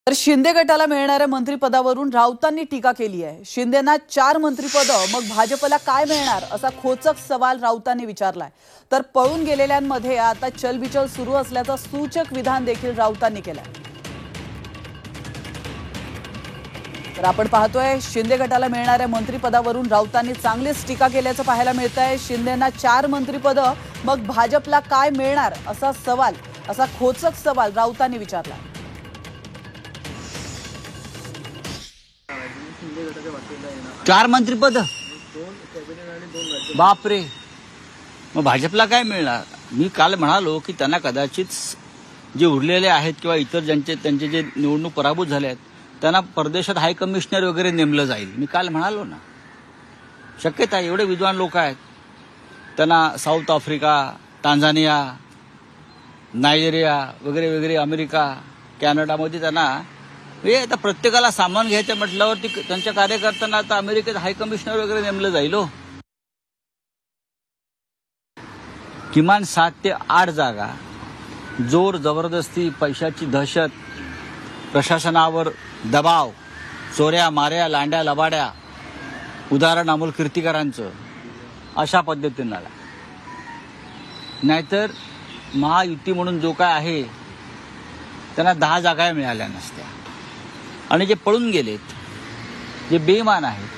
तर शिंदे गटाला मिळणाऱ्या मंत्रिपदावरून राऊतांनी टीका केली आहे। शिंदेना 4 मंत्रिपदं, मग भाजपला काय मिळणार असा खोचक सवाल राऊतांनी विचारलाय। तर पळून गेलेल्यांमध्ये आता चलबिचल सुरू असल्याचं सूचक विधान देखील राऊतांनी केलंय। तर आपण पाहतोय शिंदे गटाला मिळणाऱ्या मंत्रिपदावरून राऊतांनी चांगलीच टीका केल्याचं पाहायला मिळतंय। शिंदेना 4 मंत्रिपदं, मग भाजपला काय मिळणार असा खोचक सवाल राऊतांनी विचारला। 4 मंत्रिपद, बापरे, मग भाजपला काय मिळणार? मी काल म्हणालो की त्यांना कदाचित जे उरलेले आहेत किंवा इतर त्यांचे जे निवडणूक पराभूत झाले आहेत त्यांना परदेशात हाय कमिशनर वगैरे नेमलं जाईल। मी काल म्हणालो ना, शक्यता आहे, एवढे विद्वान लोक आहेत, त्यांना साऊथ आफ्रिका, टांझानिया, नायजेरिया वगैरे वगैरे, अमेरिका, कॅनडामध्ये त्यांना आता प्रत्येकाला सामान घ्यायचं म्हटल्यावरती त्यांच्या कार्यकर्त्यांना आता अमेरिकेत हाय कमिशनर वगैरे नेमलं जाईल। हो, किमान 7 ते 8 जागा, जोर जबरदस्ती, पैशाची दहशत, प्रशासनावर दबाव, चोऱ्या माऱ्या, लांड्या लबाड्या, उदाहरण अमोल कीर्तीकरांचं, अशा पद्धतीनं आला। नाहीतर महायुती म्हणून जो काय आहे त्यांना 10 जागा मिळाल्या नसत्या। आणि जे पळून गेलेत, जे बेईमान आहेत,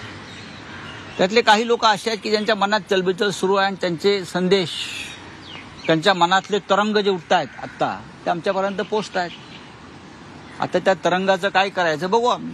त्यातले काही लोक असे आहेत की ज्यांच्या मनात चलबिचल सुरू आहे आणि त्यांचे संदेश, त्यांच्या मनातले तरंग जे उठत आहेत आत्ता, ते आमच्यापर्यंत पोहोचत आहेत। आता त्या तरंगाचं काय करायचं बघू आम्ही।